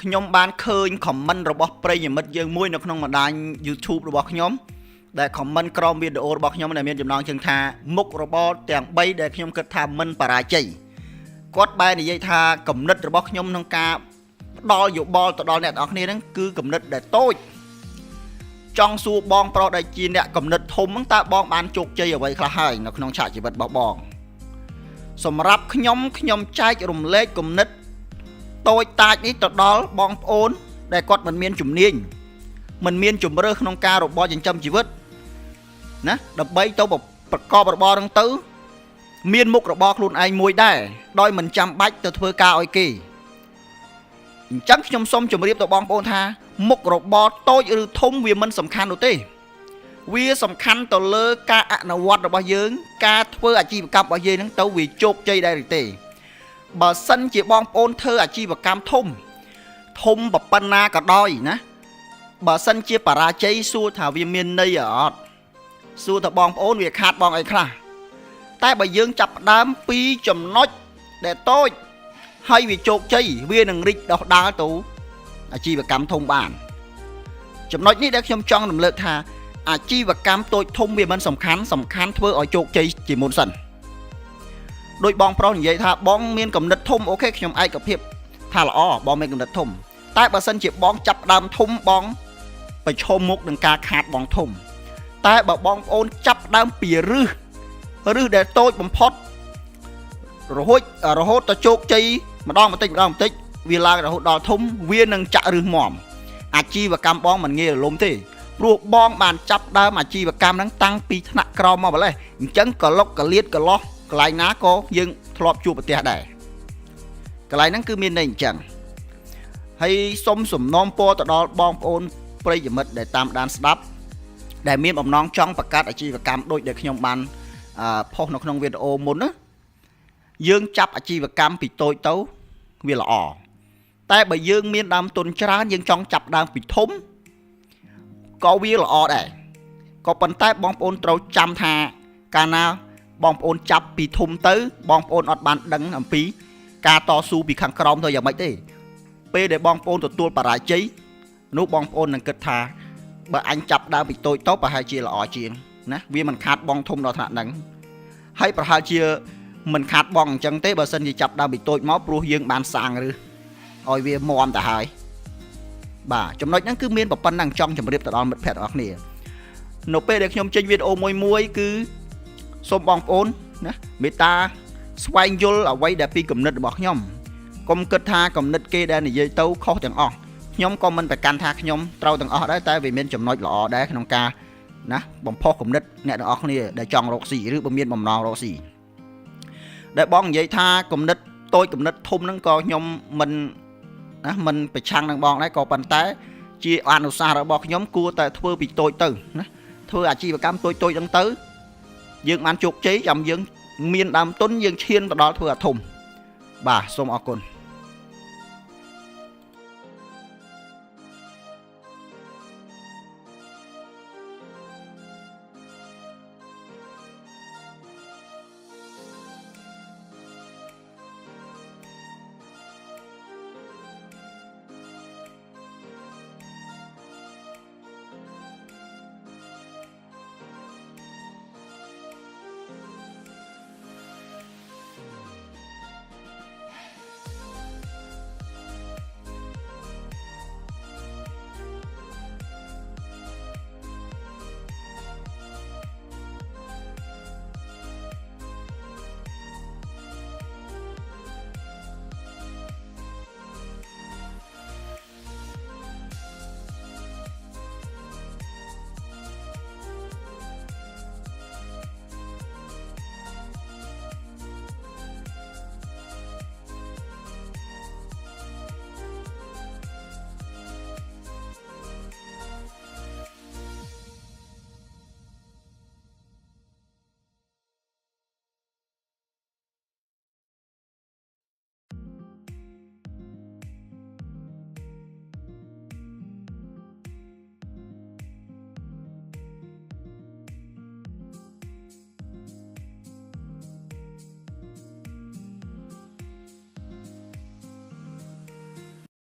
ខ្ញុំបានឃើញ comment របស់ប្រិយមិត្តយើងមួយនៅក្នុងបណ្ដាញ YouTube របស់ខ្ញុំដែល comment ក្រោមវីដេអូរបស់ខ្ញុំដែលមានចំណងជើងថាមុខរបរទាំង3ដែលខ្ញុំគិតថាមិនបរាជ័យគាត់បែរនិយាយថាគំនិតរបស់ខ្ញុំក្នុងការផ្ដល់យោបល់ទៅដល់អ្នកទាំងអស់គ្នាហ្នឹងគឺគំនិតដែលតូចចង់សួរបងប្រុសដែលជាអ្នកគំនិតធំហ្នឹងតើបងបានជោគជ័យអ្វីខ្លះហើយនៅក្នុងឆាកជីវិតរបស់បងសម្រាប់ខ្ញុំចែករំលែកគំនិតតូចតាចនេះទៅដល់បងប្អូនដែលគាត់មិនមានជំនាញមិនមានជំរឿក្នុងការរបរចិញ្ចឹមជីវិតណាដើម្បីទៅប្រកបរបរហ្នឹងទៅមានមុខរបរខ្លួនឯងមួយដែរដោយមិនចាំបាច់ទៅធ្វើការឲ្យគេអញ្ចឹងខ្ញុំសូមជម្រាបទៅបងប្អូនថាមុខរបរតូចឬធំវាមិនសំខាន់នោះទេវាសំខាន់ទៅលើការអនុវត្តរបស់យើងការធ្វើអាជីវកម្មរបស់យើងហ្នឹងទៅវាជោគជ័យដែរឬទេបើសិនជាបងប្អូនធ្វើអាជីវកម្មធំប៉ុណ្ណាក៏ដោយណាបើសិនជាបរាជ័យសួរថាវាមានន័យអត់សួរថាបងប្អូនវាខាតបងអីខ្លះតែបើយើងចាប់ផ្ដើមពីចំណុចដែលតូចហើយវាជោគជ័យវានឹងរីកដុះដាលទៅអាជីវកម្មធំបានចំណុចនេះដែលខ្ញុំចង់រំលឹកថាអាជីវកម្មតូចធំវាមិនសំខាន់ធ្វើឲ្យជោគជ័យជាមុនសិនដោយបងប្រុសនិយាយថាបងមានគំនិតធំអូខេខ្ញុំឯកភាពថាល្អបងមានគំនិតធំតែបើសិនជាបងចាប់ដើមធំបងប្រឈមមុខនឹងការខាតបងធំតែបើបងប្អូនចាប់ដើមពីរឹសដែលតូចបំផុតរហូតទៅជោគជ័យម្ដងបន្តិចវាឡើងរហូតដល់ធំវានឹងចាក់រឹសមាំអាជីវកម្មបងមិនងាយរលំទេព្រោះបងបានចាប់ដើមអាជីវកម្មហ្នឹងតាំងពីថ្នាក់ក្រោមមកម្លេះអញ្ចឹងកលុកកលៀតកលោះកន្លែងណាក៏យើងធ្លាប់ជួបប្រទះដែរកន្លែងហ្នឹងគឺមានន័យអញ្ចឹងហើយសូមសំណូមពរទៅដល់បងប្អូនប្រិយមិត្តដែលតាមដានស្ដាប់ដែលមានបំណងចង់បង្កើតអាជីវកម្មដូចដែលខ្ញុំបានផុសនៅក្នុងវីដេអូមុនណាយើងចាប់អាជីវកម្មពីតូចទៅវាល្អតែបើយើងមានដើមទុនច្រើនយើងចង់ចាប់ដើមពីធំក៏វាល្អដែរក៏ប៉ុន្តែបងប្អូនត្រូវចាំថាកាលណាបងប្អូនចាប់ពីធំទៅបងប្អូនអត់បានដឹងអំពីការតស៊ូពីខាងក្រោមទៅយ៉ាងម៉េចទេពេលដែលបងប្អូនទទួលបរាជ័យនោះបងប្អូននឹងគិតថាបើអញចាប់ដើមពីតូចទៅប្រហែលជាល្អជាងណាវាមិនខាតបងធំដល់ថ្នាក់ហ្នឹងហើយប្រហែលជាមិនខាតបងអញ្ចឹងទេបើសិនជាចាប់ដើមពីតូចមកព្រោះយើងបានសាងឬឲ្យវាមាំទៅហើយបាទចំណុចហ្នឹងគឺមានប៉ុណ្ណឹងចង់ជម្រាបទៅដល់មិត្តភ័ក្តិរបស់គ្នានៅពេលដែលខ្ញុំចេញវីដេអូមួយគឺសូមបងប្អូនណាមេត្តាស្វែងយល់អ្វីដែលពីគំនិតរបស់ខ្ញុំកុំគិតថាគំនិតគេដែលនិយាយទៅខុសទាំងអស់ខ្ញុំក៏មិនប្រកាន់ថាខ្ញុំត្រូវទាំងអស់ដែរតែវាមានចំណុចល្អដែរក្នុងការណាបំផុសគំនិតអ្នកទាំងអស់គ្នាដែលចង់រកស៊ីឬបើមានបំណងរកស៊ីដែលបងនិយាយថាគំនិតតូចគំនិតធំហ្នឹងក៏ខ្ញុំមិនប្រឆាំងនឹងបងដែរក៏ប៉ុន្តែជាអនុសាសន៍របស់ខ្ញុំគួរតែធ្វើពីតូចទៅណាធ្វើអាជីវកម្មតូចហ្នឹងទៅយើងបានជោគជ័យចាំយើងមានដើមទុនយើងឈានទៅដល់ធ្វើអាធំបាទសូមអរគុណ